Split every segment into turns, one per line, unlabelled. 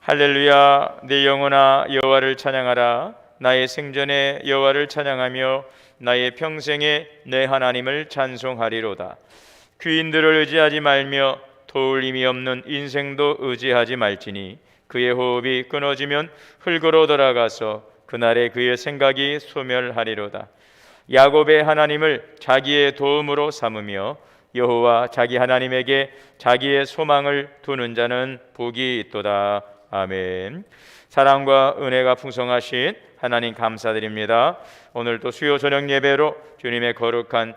할렐루야. 내 영혼아 여호와를 찬양하라. 나의 생전에 여호와를 찬양하며 나의 평생에 내 하나님을 찬송하리로다. 귀인들을 의지하지 말며 도울 힘이 없는 인생도 의지하지 말지니 그의 호흡이 끊어지면 흙으로 돌아가서 그날에 그의 생각이 소멸하리로다. 야곱의 하나님을 자기의 도움으로 삼으며 여호와 자기 하나님에게 자기의 소망을 두는 자는 복이 있도다. 아멘. 사랑과 은혜가 풍성하신 하나님 감사드립니다. 오늘도 수요 저녁 예배로 주님의 거룩한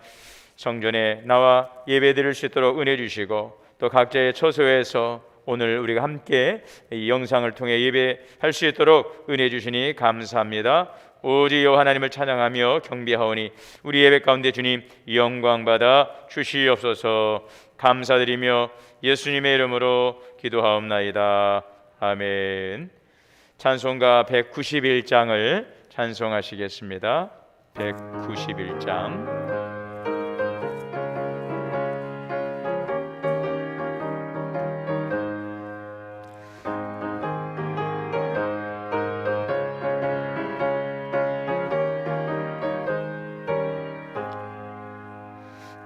성전에 나와 예배 드릴 수 있도록 은혜 주시고, 또 각자의 처소에서 오늘 우리가 함께 이 영상을 통해 예배할 수 있도록 은혜 주시니 감사합니다. 오직 여호와 하나님을 찬양하며 경배하오니 우리 예배 가운데 주님 영광 받아 주시옵소서. 감사드리며 예수님의 이름으로 기도하옵나이다. 아멘. 찬송가 191장을 찬송하시겠습니다. 191장.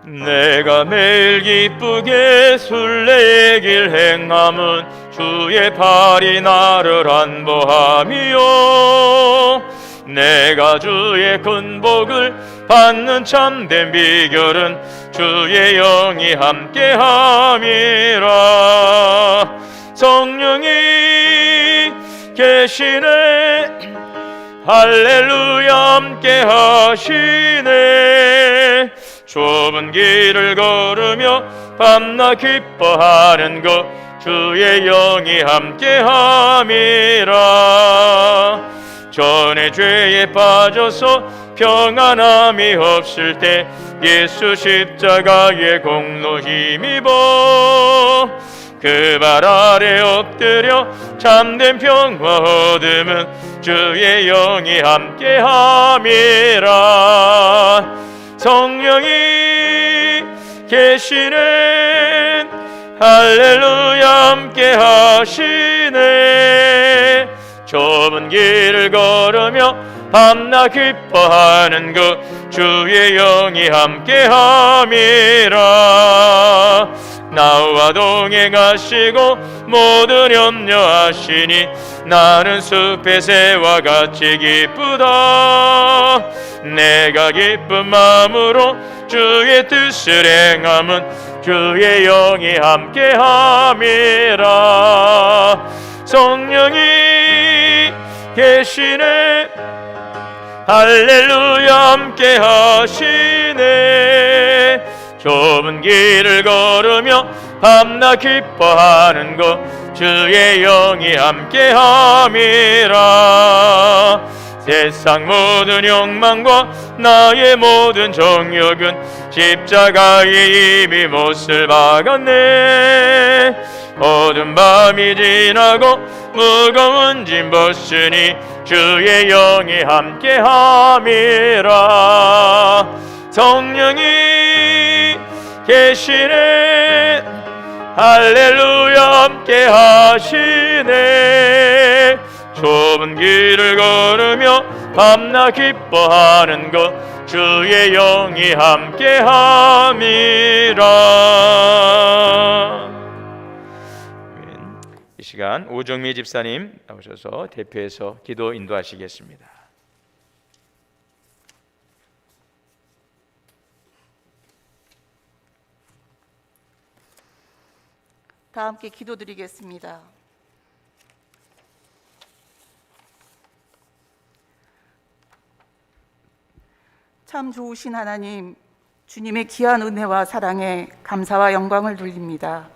내가 매일 기쁘게 순례의 길 행함은 주의 팔이 나를 안보함이요, 내가 주의 큰 복을 받는 참된 비결은 주의 영이 함께함이라. 성령이 계시네, 할렐루야 함께 하시네. 좁은 길을 걸으며 밤낮 기뻐하는 것 주의 영이 함께함이라. 전에 죄에 빠져서 평안함이 없을 때 예수 십자가의 공로 힘입어 그 발 아래 엎드려 참된 평화 얻음은 주의 영이 함께함이라. 성령이 계시네, 할렐루야 함께 하시네. 좁은 길을 걸으며 밤낮 기뻐하는 것 주의 영이 함께함이라. 나와 동행하시고 모든 염려하시니 나는 숲의 새와 같이 기쁘다. 내가 기쁜 마음으로 주의 뜻을 행함은 주의 영이 함께함이라. 성령이 계시네, 할렐루야 함께 하시네. 좁은 길을 걸으며 밤낮 기뻐하는 것 주의 영이 함께함이라. 세상 모든 욕망과 나의 모든 정욕은 십자가에 이미 못을 박았네. 어두운 밤이 지나고 무거운 짐 벗으니 주의 영이 함께함이라. 성령이 계시네, 할렐루야 함께 하시네. 좁은 길을 걸으며 밤낮 기뻐하는 것 주의 영이 함께함이라. 이 시간 오정미 집사님 나오셔서 대표해서 기도 인도하시겠습니다.
다 함께 기도드리겠습니다. 참 좋으신 하나님, 주님의 귀한 은혜와 사랑에 감사와 영광을 돌립니다.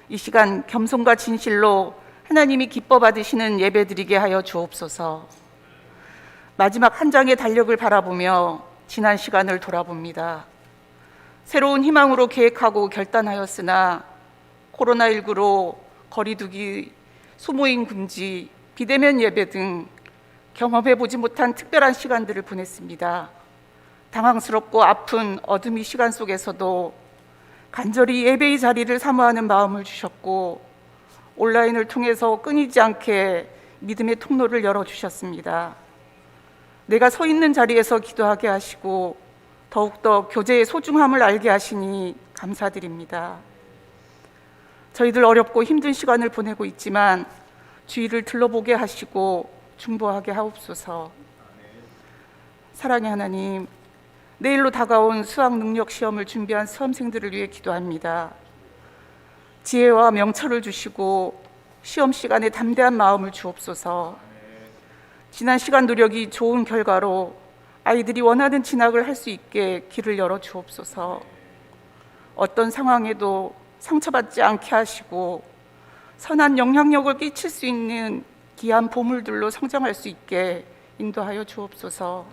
이 시간 겸손과 진실로 하나님이 기뻐 받으시는 예배드리게 하여 주옵소서. 마지막 한 장의 달력을 바라보며 지난 시간을 돌아봅니다. 새로운 희망으로 계획하고 결단하였으나 코로나19로 거리두기, 소모임 금지, 비대면 예배 등 경험해보지 못한 특별한 시간들을 보냈습니다. 당황스럽고 아픈 어둠의 시간 속에서도 간절히 예배의 자리를 사모하는 마음을 주셨고, 온라인을 통해서 끊이지 않게 믿음의 통로를 열어주셨습니다. 내가 서 있는 자리에서 기도하게 하시고 더욱더 교제의 소중함을 알게 하시니 감사드립니다. 저희들 어렵고 힘든 시간을 보내고 있지만 주위를 둘러보게 하시고 중보하게 하옵소서. 사랑의 하나님, 내일로 다가온 수학 능력 시험을 준비한 수험생들을 위해 기도합니다. 지혜와 명철을 주시고 시험 시간에 담대한 마음을 주옵소서. 지난 시간 노력이 좋은 결과로 아이들이 원하는 진학을 할 수 있게 길을 열어 주옵소서. 어떤 상황에도 상처받지 않게 하시고 선한 영향력을 끼칠 수 있는 귀한 보물들로 성장할 수 있게 인도하여 주옵소서.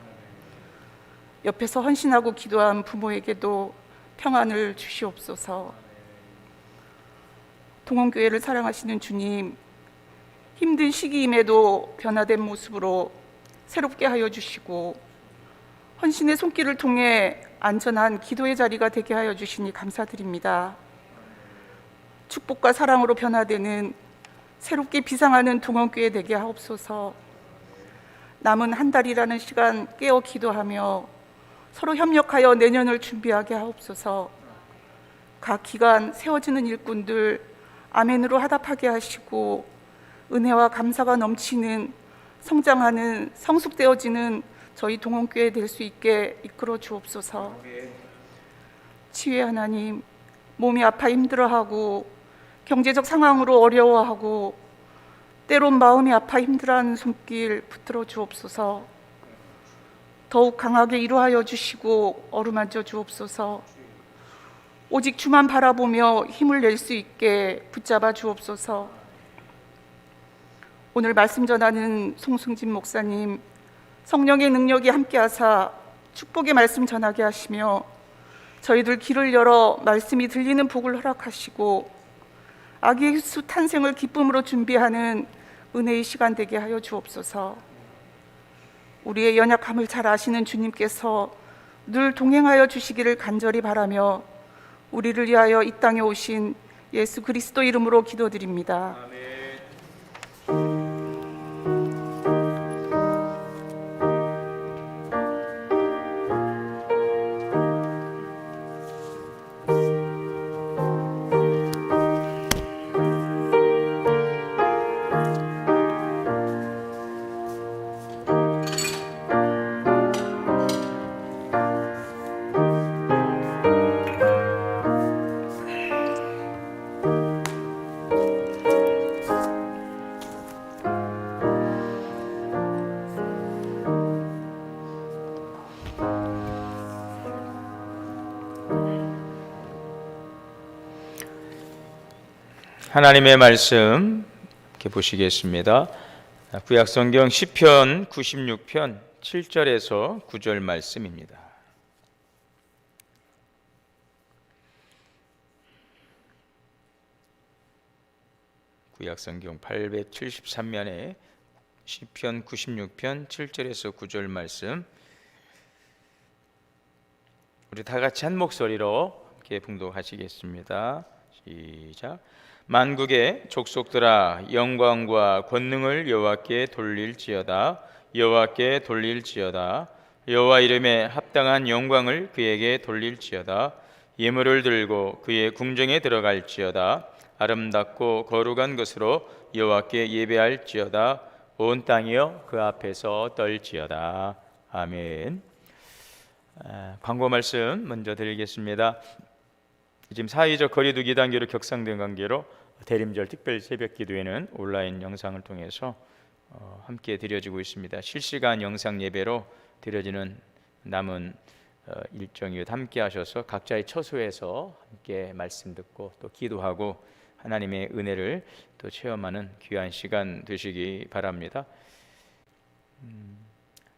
옆에서 헌신하고 기도한 부모에게도 평안을 주시옵소서. 동원교회를 사랑하시는 주님, 힘든 시기임에도 변화된 모습으로 새롭게 하여 주시고 헌신의 손길을 통해 안전한 기도의 자리가 되게 하여 주시니 감사드립니다. 축복과 사랑으로 변화되는 새롭게 비상하는 동원교회 되게 하옵소서. 남은 한 달이라는 시간 깨어 기도하며 서로 협력하여 내년을 준비하게 하옵소서. 각 기간 세워지는 일꾼들 아멘으로 화답하게 하시고 은혜와 감사가 넘치는 성장하는 성숙되어지는 저희 동원교회 될 수 있게 이끌어 주옵소서. 치유의 하나님, 몸이 아파 힘들어하고 경제적 상황으로 어려워하고 때론 마음이 아파 힘들어하는 손길 붙들어 주옵소서. 더욱 강하게 위로하여 주시고 어루만져 주옵소서. 오직 주만 바라보며 힘을 낼 수 있게 붙잡아 주옵소서. 오늘 말씀 전하는 송승진 목사님, 성령의 능력이 함께하사 축복의 말씀 전하게 하시며 저희들 길을 열어 말씀이 들리는 복을 허락하시고 아기 예수 탄생을 기쁨으로 준비하는 은혜의 시간 되게 하여 주옵소서. 우리의 연약함을 잘 아시는 주님께서 늘 동행하여 주시기를 간절히 바라며 우리를 위하여 이 땅에 오신 예수 그리스도 이름으로 기도드립니다.
하나님의 말씀 이렇게 보시겠습니다. 구약성경 시편 96편 7절에서 9절 말씀입니다. 구약성경 873면에 시편 96편 7절에서 9절 말씀, 우리 다 같이 한 목소리로 이렇게 봉독하시겠습니다. 시작. 만국의 족속들아, 영광과 권능을 여호와께 돌릴지어다. 여호와께 돌릴지어다. 여호와 이름에 합당한 영광을 그에게 돌릴지어다. 예물을 들고 그의 궁정에 들어갈지어다. 아름답고 거룩한 것으로 여호와께 예배할지어다. 온 땅이여 그 앞에서 떨지어다. 아멘. 광고 말씀 먼저 드리겠습니다. 지금 사회적 거리두기 단계로 격상된 관계로 대림절 특별 새벽 기도회는 온라인 영상을 통해서 함께 드려지고 있습니다. 실시간 영상 예배로 드려지는 남은 일정이 함께 하셔서 각자의 처소에서 함께 말씀 듣고 또 기도하고 하나님의 은혜를 또 체험하는 귀한 시간 되시기 바랍니다.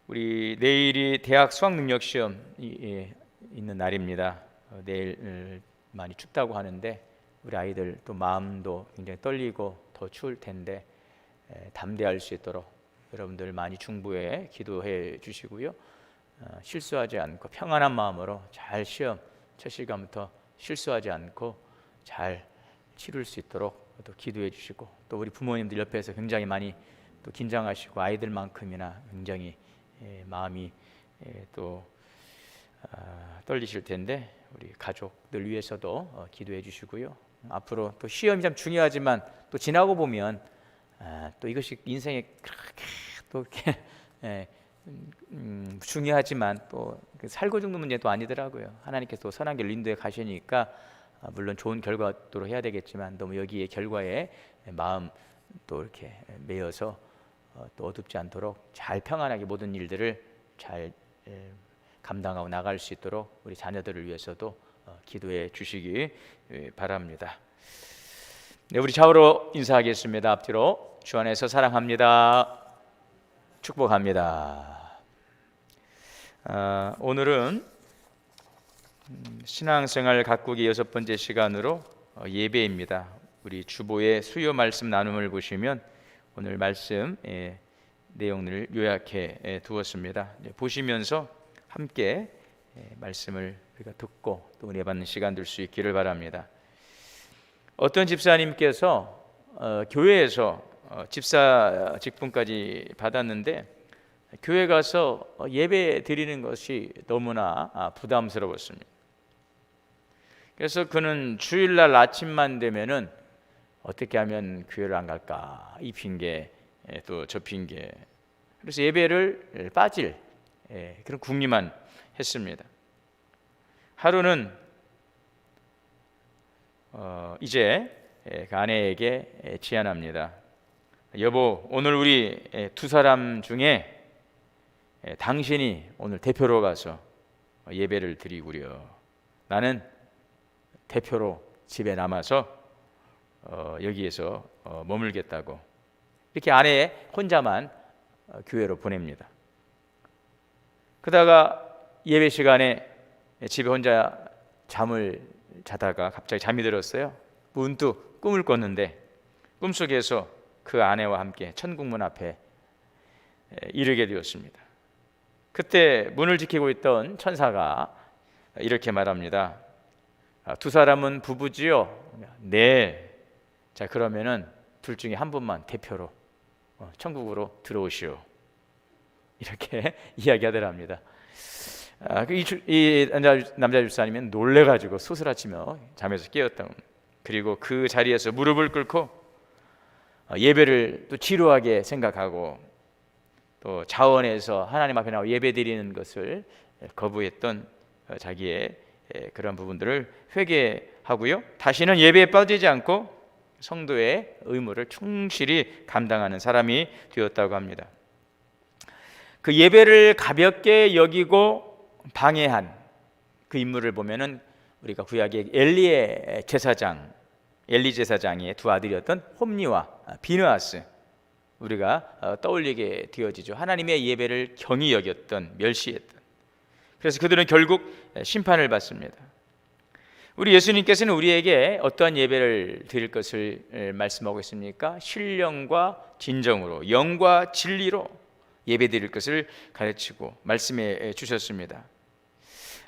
우리 내일이 대학 수학능력 시험이 있는 날입니다. 내일 많이 춥다고 하는데 우리 아이들 또 마음도 굉장히 떨리고 더 추울 텐데 담대할 수 있도록 여러분들 많이 중보에 기도해 주시고요. 실수하지 않고 평안한 마음으로 잘 시험 첫 시간부터 실수하지 않고 잘 치룰 수 있도록
또 기도해 주시고, 또 우리 부모님들 옆에서 굉장히 많이 또 긴장하시고 아이들만큼이나 굉장히 마음이 또 떨리실 텐데, 우리 가족들 위해서도 기도해 주시고요. 앞으로 또 시험이 참 중요하지만 또 지나고 보면 또 이것이 인생에 그렇게 또 이렇게 중요하지만 또 살고 죽는 문제도 아니더라고요. 하나님께서 또 선한 길로 인도해 가시니까 물론 좋은 결과도록 해야 되겠지만, 너무 여기에 결과에 마음 또 이렇게 매여서 또 어둡지 않도록 잘 평안하게 모든 일들을 잘 감당하고 나갈 수 있도록 우리 자녀들을 위해서도 기도해 주시기 바랍니다. 네, 우리 좌우로 인사하겠습니다. 앞뒤로. 주 안에서 사랑합니다. 축복합니다. 오늘은 신앙생활 가꾸기 6번째 시간으로 예배입니다. 우리 주보의 수요 말씀 나눔을 보시면 오늘 말씀 내용을 요약해 두었습니다. 보시면서 함께 말씀을 우리가 듣고 또 은혜 받는 시간 될 수 있기를 바랍니다. 어떤 집사님께서 교회에서 집사 직분까지 받았는데 교회 가서 예배 드리는 것이 너무나 부담스러웠습니다. 그래서 그는 주일날 아침만 되면은 어떻게 하면 교회를 안 갈까, 이 핑계 또 저 핑계, 그래서 예배를 빠질 그런 궁리만 했습니다. 하루는 이제 그 아내에게 제안합니다. 여보, 오늘 우리 두 사람 중에 당신이 오늘 대표로 가서 예배를 드리구려. 나는 대표로 집에 남아서 여기에서 머물겠다고. 이렇게 아내 혼자만 교회로 보냅니다. 그러다가 예배 시간에 집에 혼자 잠을 자다가 갑자기 잠이 들었어요. 문득 꿈을 꿨는데 꿈속에서 그 아내와 함께 천국문 앞에 이르게 되었습니다. 그때 문을 지키고 있던 천사가 이렇게 말합니다. 두 사람은 부부지요? 네. 자, 그러면은 둘 중에 한 분만 대표로 천국으로 들어오시오. 이렇게 이야기하더랍니다. 이 남자 집사님은 놀래가지고 소스라치며 잠에서 깨었다. 그리고 그 자리에서 무릎을 꿇고 예배를 또 지루하게 생각하고 또 자원해서 하나님 앞에 나와 예배드리는 것을 거부했던 자기의 그런 부분들을 회개하고요. 다시는 예배에 빠지지 않고 성도의 의무를 충실히 감당하는 사람이 되었다고 합니다. 그 예배를 가볍게 여기고 방해한 그 인물을 보면은 우리가 구약의 엘리 제사장의 두 아들이었던 홈리와 비느하스, 우리가 떠올리게 되어지죠. 하나님의 예배를 경히 여겼던, 멸시했던. 그래서 그들은 결국 심판을 받습니다. 우리 예수님께서는 우리에게 어떠한 예배를 드릴 것을 말씀하고 있습니까? 신령과 진정으로, 영과 진리로 예배 드릴 것을 가르치고 말씀해 주셨습니다.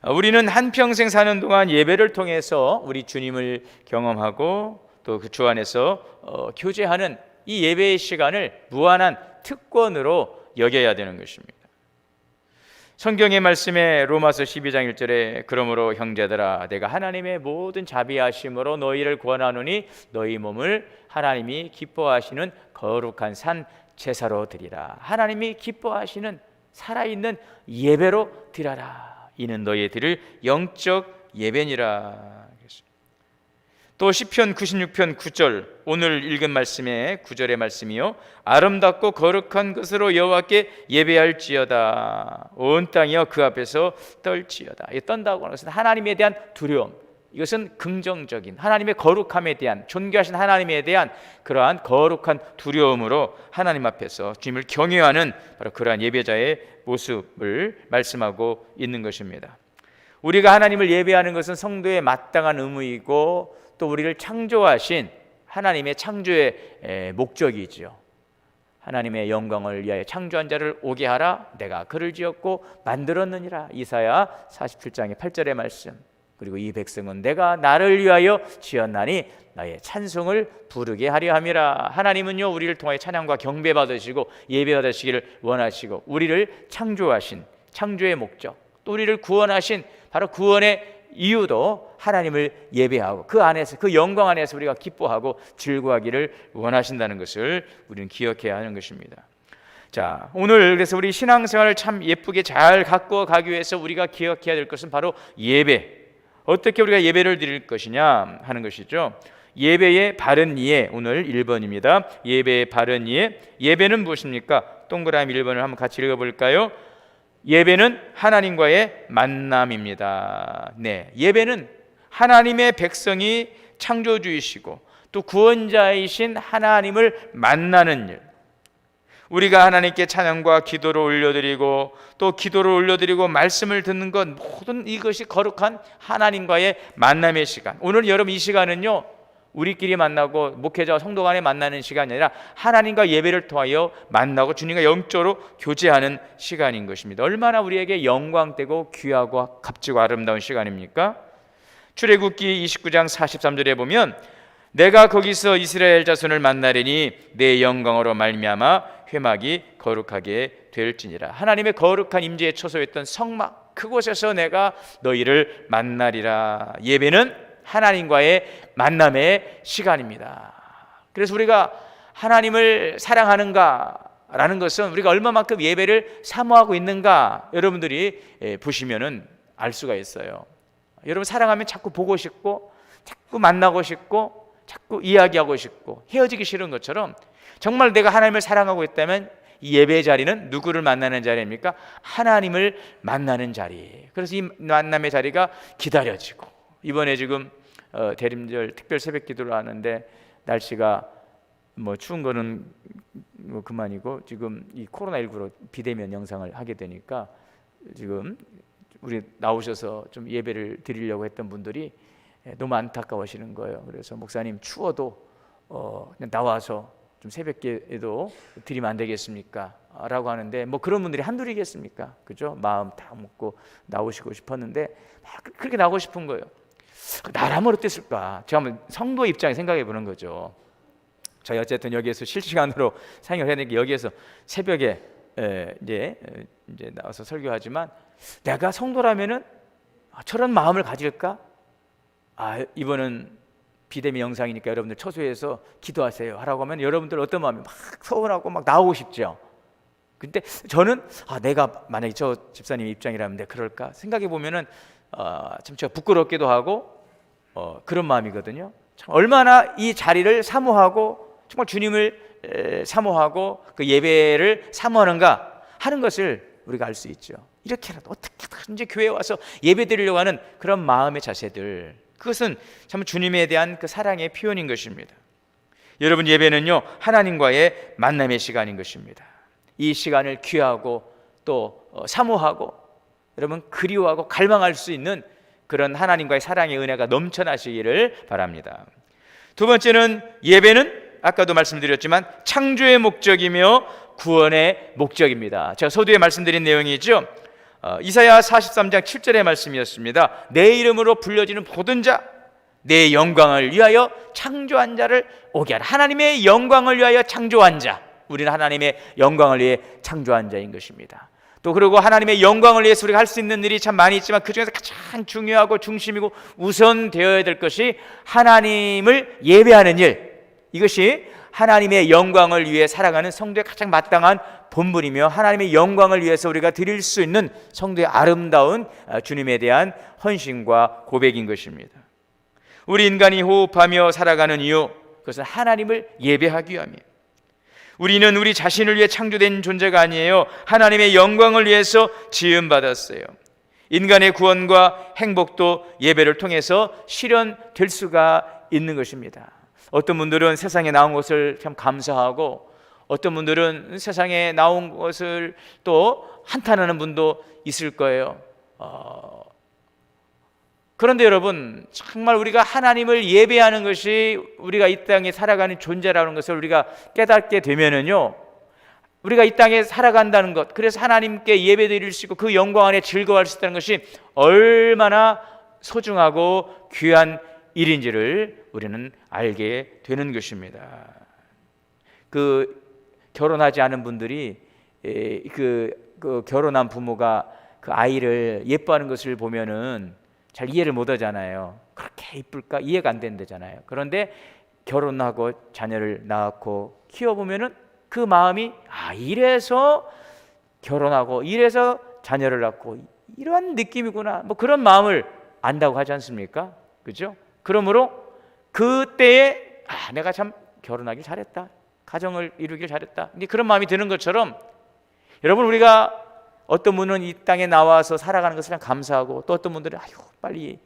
우리는 한평생 사는 동안 예배를 통해서 우리 주님을 경험하고 또 그 주 안에서 교제하는 이 예배의 시간을 무한한 특권으로 여겨야 되는 것입니다. 성경의 말씀에 로마서 12장 1절에 그러므로 형제들아 내가 하나님의 모든 자비하심으로 너희를 권하노니 너희 몸을 하나님이 기뻐하시는 거룩한 산 제사로 드리라. 하나님이 기뻐하시는 살아있는 예배로 드려라. 이는 너희 드릴 영적 예배니라. 또 시편 96편 9절, 오늘 읽은 말씀의 9절의 말씀이요, 아름답고 거룩한 것으로 여호와께 예배할지어다. 온 땅이여 그 앞에서 떨지어다. 이 떤다고 하는 것은 하나님에 대한 두려움, 이것은 긍정적인 하나님의 거룩함에 대한, 존귀하신 하나님에 대한 그러한 거룩한 두려움으로 하나님 앞에서 주님을 경외하는 바로 그러한 예배자의 모습을 말씀하고 있는 것입니다. 우리가 하나님을 예배하는 것은 성도의 마땅한 의무이고 또 우리를 창조하신 하나님의 창조의 목적이지요. 하나님의 영광을 위하여 창조한 자를 오게 하라. 내가 그를 지었고 만들었느니라. 이사야 47장의 8절의 말씀. 그리고 이 백성은 내가 나를 위하여 지었나니 나의 찬송을 부르게 하려 함이라. 하나님은요 우리를 통하여 찬양과 경배 받으시고 예배 받으시기를 원하시고, 우리를 창조하신 창조의 목적, 또 우리를 구원하신 바로 구원의 이유도 하나님을 예배하고 그 안에서, 그 영광 안에서 우리가 기뻐하고 즐거워하기를 원하신다는 것을 우리는 기억해야 하는 것입니다. 자, 오늘 그래서 우리 신앙생활을 참 예쁘게 잘 갖고 가기 위해서 우리가 기억해야 될 것은 바로 예배. 어떻게 우리가 예배를 드릴 것이냐 하는 것이죠. 예배의 바른 이해, 오늘 1번입니다. 예배의 바른 이해. 예배는 무엇입니까? 동그라미 1번을 한번 같이 읽어볼까요? 예배는 하나님과의 만남입니다. 네, 예배는 하나님의 백성이 창조주이시고 또 구원자이신 하나님을 만나는 일. 우리가 하나님께 찬양과 기도를 올려드리고 또 기도를 올려드리고 말씀을 듣는 것, 모든 이것이 거룩한 하나님과의 만남의 시간. 오늘 여러분 이 시간은요 우리끼리 만나고 목회자와 성도 간에 만나는 시간이 아니라 하나님과 예배를 통하여 만나고 주님과 영적으로 교제하는 시간인 것입니다. 얼마나 우리에게 영광되고 귀하고 값지고 아름다운 시간입니까? 출애굽기 29장 43절에 보면 내가 거기서 이스라엘 자손을 만나려니 내 영광으로 말미암아 회막이 거룩하게 될지니라. 하나님의 거룩한 임재에 초소했던 성막, 그곳에서 내가 너희를 만나리라. 예배는 하나님과의 만남의 시간입니다. 그래서 우리가 하나님을 사랑하는가라는 것은 우리가 얼마만큼 예배를 사모하고 있는가 여러분들이 보시면은 알 수가 있어요. 여러분 사랑하면 자꾸 보고 싶고 자꾸 만나고 싶고 자꾸 이야기하고 싶고 헤어지기 싫은 것처럼 정말 내가 하나님을 사랑하고 있다면 이 예배 자리는 누구를 만나는 자리입니까? 하나님을 만나는 자리. 그래서 이 만남의 자리가 기다려지고, 이번에 지금 대림절 특별 새벽 기도를 하는데 날씨가 뭐 추운 거는 뭐 그만이고 지금 이 코로나19로 비대면 영상을 하게 되니까 지금 우리 나오셔서 좀 예배를 드리려고 했던 분들이 너무 안타까워하시는 거예요. 그래서 목사님 추워도 그냥 나와서 좀 새벽기도 드리면 안 되겠습니까? 라고 하는데 뭐 그런 분들이 한둘이겠습니까? 그죠? 마음 다 먹고 나오시고 싶었는데 막 그렇게 나오고 싶은 거예요. 나라면 어땠을까? 제가 한번 성도 입장에 생각해 보는 거죠. 저희 어쨌든 여기에서 실시간으로 상영을 해야 되니까 여기에서 새벽에 이제 나와서 설교하지만 내가 성도라면은 저런 마음을 가질까? 이번은 비대면 영상이니까 여러분들 처소해서 기도하세요 하라고 하면 여러분들 어떤 마음이 막 서운하고 막 나오고 싶죠. 근데 저는 내가 만약에 저 집사님 입장이라면 내가 그럴까 생각해 보면은 참 제가 부끄럽기도 하고 그런 마음이거든요. 참 얼마나 이 자리를 사모하고 정말 주님을 사모하고 그 예배를 사모하는가 하는 것을 우리가 알 수 있죠. 이렇게라도 어떻게든지 교회에 와서 예배 드리려고 하는 그런 마음의 자세들, 그것은 참 주님에 대한 그 사랑의 표현인 것입니다. 여러분, 예배는요 하나님과의 만남의 시간인 것입니다. 이 시간을 귀하고 또 사모하고 여러분 그리워하고 갈망할 수 있는 그런 하나님과의 사랑의 은혜가 넘쳐나시기를 바랍니다. 두 번째는 예배는 아까도 말씀드렸지만 창조의 목적이며 구원의 목적입니다. 제가 서두에 말씀드린 내용이죠. 이사야 43장 7절의 말씀이었습니다. 내 이름으로 불려지는 모든 자, 내 영광을 위하여 창조한 자를 오게 하라. 하나님의 영광을 위하여 창조한 자, 우리는 하나님의 영광을 위해 창조한 자인 것입니다. 또 그리고 하나님의 영광을 위해서 우리가 할 수 있는 일이 참 많이 있지만 그 중에서 가장 중요하고 중심이고 우선 되어야 될 것이 하나님을 예배하는 일, 이것이 하나님의 영광을 위해 살아가는 성도의 가장 마땅한 본분이며 하나님의 영광을 위해서 우리가 드릴 수 있는 성도의 아름다운 주님에 대한 헌신과 고백인 것입니다. 우리 인간이 호흡하며 살아가는 이유, 그것은 하나님을 예배하기 위함이에요. 우리는 우리 자신을 위해 창조된 존재가 아니에요. 하나님의 영광을 위해서 지음받았어요. 인간의 구원과 행복도 예배를 통해서 실현될 수가 있는 것입니다. 어떤 분들은 세상에 나온 것을 참 감사하고 어떤 분들은 세상에 나온 것을 또 한탄하는 분도 있을 거예요. 그런데 여러분, 정말 우리가 하나님을 예배하는 것이 우리가 이 땅에 살아가는 존재라는 것을 우리가 깨닫게 되면은요, 우리가 이 땅에 살아간다는 것, 그래서 하나님께 예배드릴 수 있고 그 영광 안에 즐거워할 수 있다는 것이 얼마나 소중하고 귀한 일인지를 우리는 알게 되는 것입니다. 그 결혼하지 않은 분들이 그 결혼한 부모가 그 아이를 예뻐하는 것을 보면은 잘 이해를 못 하잖아요. 그렇게 이쁠까 이해가 안 된다잖아요. 그런데 결혼하고 자녀를 낳고 키워보면은 그 마음이 이래서 결혼하고 이래서 자녀를 낳고 이런 느낌이구나, 뭐 그런 마음을 안다고 하지 않습니까? 그죠? 그러므로 그때에 내가 참 결혼하길 잘했다, 가정을 이루길 잘했다, 근데 그런 마음이 드는 것처럼, 여러분, 우리가 어떤 분은 이 땅에 나와서 살아가는 것을 감사하고, 또 어떤 분들은 빨리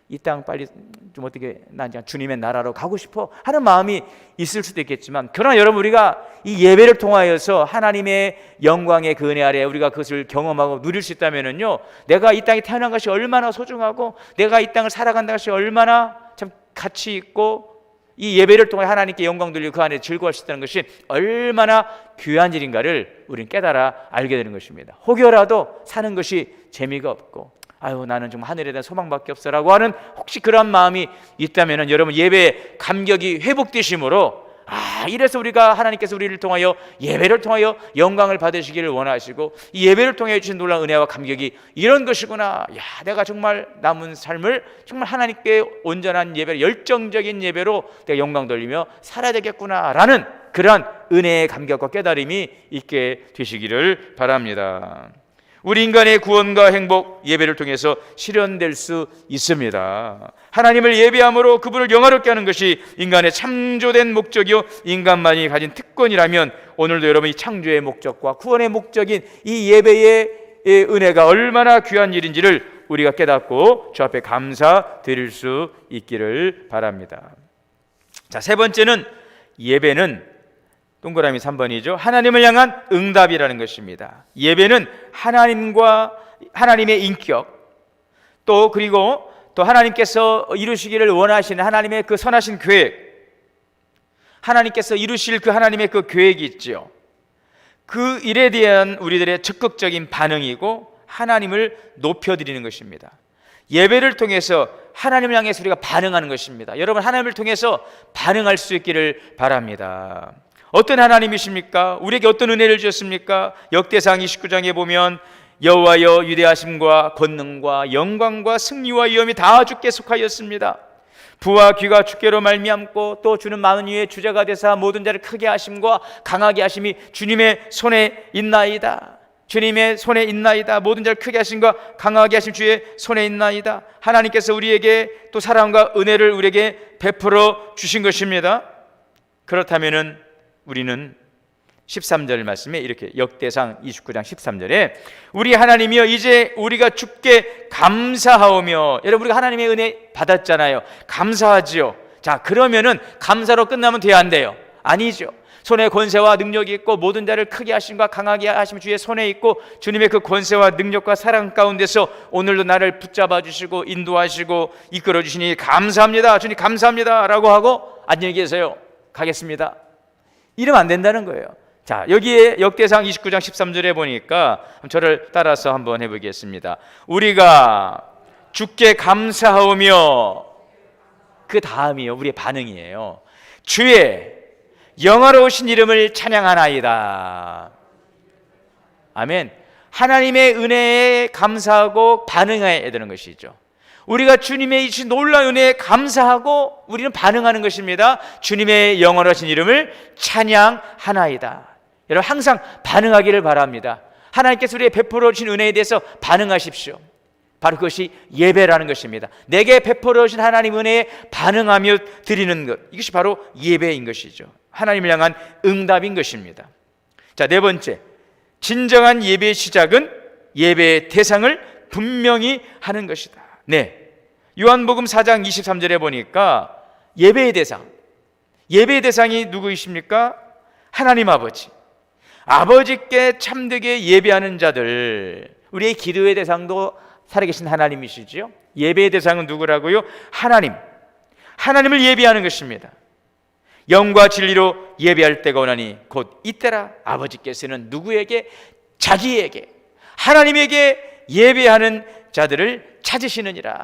이 땅 빨리 좀 어떻게 난 그냥 주님의 나라로 가고 싶어 하는 마음이 있을 수도 있겠지만, 그러나 여러분, 우리가 이 예배를 통하여서 하나님의 영광의 그 은혜 아래 우리가 그것을 경험하고 누릴 수 있다면은요, 내가 이 땅에 태어난 것이 얼마나 소중하고 내가 이 땅을 살아간다는 것이 얼마나 참 가치 있고, 이 예배를 통해 하나님께 영광 돌리고 그 안에 즐거워할 수 있다는 것이 얼마나 귀한 일인가를 우리는 깨달아 알게 되는 것입니다. 혹여라도 사는 것이 재미가 없고 나는 좀 하늘에 대한 소망밖에 없어라고 하는 혹시 그런 마음이 있다면 여러분, 예배의 감격이 회복되심으로 이래서 우리가 하나님께서 우리를 통하여 예배를 통하여 영광을 받으시기를 원하시고, 이 예배를 통해 주신 놀라운 은혜와 감격이 이런 것이구나, 내가 정말 남은 삶을 정말 하나님께 온전한 예배로, 열정적인 예배로 내가 영광 돌리며 살아야 되겠구나 라는 그러한 은혜의 감격과 깨달음이 있게 되시기를 바랍니다. 우리 인간의 구원과 행복, 예배를 통해서 실현될 수 있습니다. 하나님을 예배함으로 그분을 영화롭게 하는 것이 인간의 창조된 목적이요 인간만이 가진 특권이라면, 오늘도 여러분 이 창조의 목적과 구원의 목적인 이 예배의 은혜가 얼마나 귀한 일인지를 우리가 깨닫고 주 앞에 감사드릴 수 있기를 바랍니다. 자, 세 번째는, 예배는 동그라미 3번이죠. 하나님을 향한 응답이라는 것입니다. 예배는 하나님의 인격, 그리고 또 하나님께서 이루시기를 원하시는 하나님의 그 선하신 계획, 하나님께서 이루실 그 하나님의 그 계획이 있죠. 그 일에 대한 우리들의 적극적인 반응이고 하나님을 높여드리는 것입니다. 예배를 통해서 하나님을 향해서 우리가 반응하는 것입니다. 여러분, 하나님을 통해서 반응할 수 있기를 바랍니다. 어떤 하나님이십니까? 우리에게 어떤 은혜를 주셨습니까? 역대상 29장에 보면 여호와여, 위대하심과 권능과 영광과 승리와 위엄이 다 주께 속하였습니다. 부와 귀가 주께로 말미암고 또 주는 마흔 위에 주자가 되사 모든 자를 크게 하심과 강하게 하심이 주님의 손에 있나이다. 주님의 손에 있나이다. 모든 자를 크게 하심과 강하게 하심 주의 손에 있나이다. 하나님께서 우리에게 또 사랑과 은혜를 우리에게 베풀어 주신 것입니다. 그렇다면은 우리는 13절 말씀에 이렇게, 역대상 29장 13절에 우리 하나님이여, 이제 우리가 주께 감사하오며, 여러분, 우리가 하나님의 은혜 받았잖아요. 감사하지요. 자, 그러면은 감사로 끝나면 돼야 안 돼요? 아니죠. 손에 권세와 능력이 있고 모든 자를 크게 하심과 강하게 하심 주의 손에 있고, 주님의 그 권세와 능력과 사랑 가운데서 오늘도 나를 붙잡아 주시고 인도하시고 이끌어 주시니 감사합니다. 주님 감사합니다 라고 하고 안녕히 계세요, 가겠습니다, 이러면 안 된다는 거예요. 자, 여기에 역대상 29장 13절에 보니까 저를 따라서 한번 해보겠습니다. 우리가 주께 감사하오며, 그 다음이요, 우리의 반응이에요. 주의 영화로우신 이름을 찬양하나이다. 아멘. 하나님의 은혜에 감사하고 반응해야 되는 것이죠. 우리가 주님의 이 놀라운 은혜에 감사하고 우리는 반응하는 것입니다. 주님의 영원하신 이름을 찬양하나이다. 여러분, 항상 반응하기를 바랍니다. 하나님께서 우리에게 베풀어 주신 은혜에 대해서 반응하십시오. 바로 그것이 예배라는 것입니다. 내게 베풀어 주신 하나님 은혜에 반응하며 드리는 것, 이것이 바로 예배인 것이죠. 하나님을 향한 응답인 것입니다. 자, 네 번째, 진정한 예배의 시작은 예배의 대상을 분명히 하는 것이다. 네, 요한복음 4장 23절에 보니까 예배의 대상이 누구이십니까? 하나님 아버지. 아버지께 참되게 예배하는 자들, 우리의 기도의 대상도 살아계신 하나님이시죠. 예배의 대상은 누구라고요? 하나님을 예배하는 것입니다. 영과 진리로 예배할 때가 오나니 곧 이때라. 아버지께서는 누구에게? 자기에게, 하나님에게 예배하는 자들을 찾으시느니라.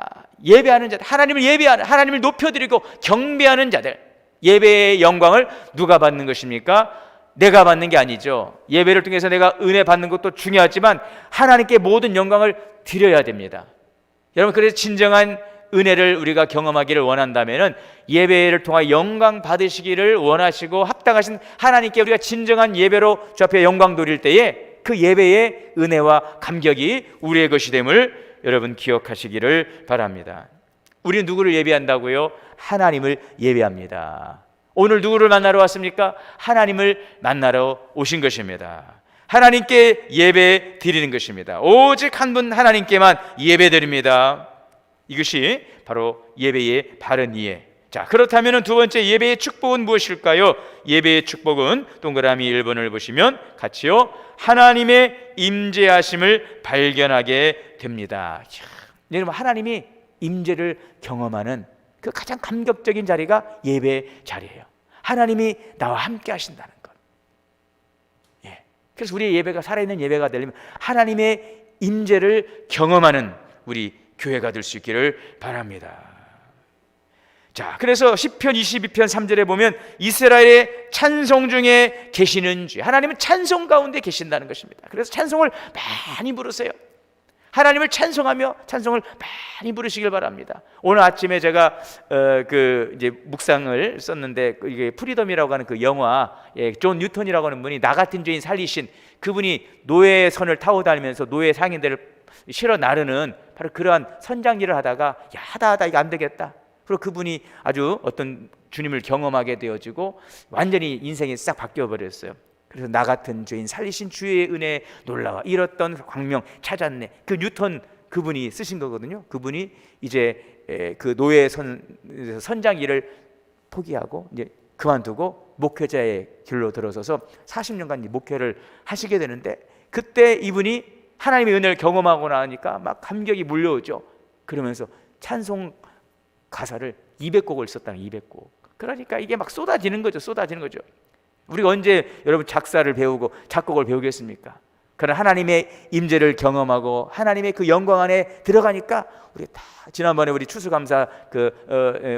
예배하는 자들, 하나님을 예배하는, 하나님을 높여드리고 경배하는 자들. 예배의 영광을 누가 받는 것입니까? 내가 받는 게 아니죠. 예배를 통해서 내가 은혜 받는 것도 중요하지만 하나님께 모든 영광을 드려야 됩니다. 여러분, 그래서 진정한 은혜를 우리가 경험하기를 원한다면 예배를 통해 영광 받으시기를 원하시고 합당하신 하나님께 우리가 진정한 예배로 주 앞에 영광 돌릴 때에 그 예배의 은혜와 감격이 우리의 것이 됨을 여러분 기억하시기를 바랍니다. 우리는 누구를 예배한다고요? 하나님을 예배합니다. 오늘 누구를 만나러 왔습니까? 하나님을 만나러 오신 것입니다. 하나님께 예배 드리는 것입니다. 오직 한 분 하나님께만 예배 드립니다. 이것이 바로 예배의 바른 이해. 자, 그렇다면 두 번째 예배의 축복은 무엇일까요? 예배의 축복은 동그라미 1번을 보시면 같이요, 하나님의 임재하심을 발견하게 됩니다. 여러분, 하나님이 임재를 경험하는 그 가장 감격적인 자리가 예배 자리예요. 하나님이 나와 함께 하신다는 것. 그래서 우리의 예배가 살아있는 예배가 되려면 하나님의 임재를 경험하는 우리 교회가 될 수 있기를 바랍니다. 자, 그래서 시편 22편 3절에 보면 이스라엘의 찬송 중에 계시는 주, 하나님은 찬송 가운데 계신다는 것입니다. 그래서 찬송을 많이 부르세요. 하나님을 찬송하며 찬송을 많이 부르시길 바랍니다. 오늘 아침에 제가 이제 묵상을 썼는데 이게 프리덤이라고 하는 그 영화, 존 뉴턴이라고 하는 분이 나 같은 죄인 살리신 그분이 노예 선을 타고 다니면서 노예 상인들을 실어 나르는 바로 그러한 선장 일을 하다가 하다 이거 안 되겠다. 그리고 그분이 아주 어떤 주님을 경험하게 되어지고 완전히 인생이 싹 바뀌어 버렸어요. 그래서 나 같은 죄인 살리신 주의 은혜에 놀라와 잃었던 광명 찾았네. 그 뉴턴 그분이 쓰신 거거든요. 그분이 이제 그 노예 선장 일을 포기하고 이제 그만두고 목회자의 길로 들어서서 40년간 목회를 하시게 되는데, 그때 이분이 하나님의 은혜를 경험하고 나니까 막 감격이 몰려오죠. 그러면서 찬송 가사를 200곡을 썼다는 200곡. 그러니까 이게 막 쏟아지는 거죠. 우리가 언제 여러분 작사를 배우고 작곡을 배우겠습니까? 그러나 하나님의 임재를 경험하고 하나님의 그 영광 안에 들어가니까 우리 다 지난번에 우리 추수감사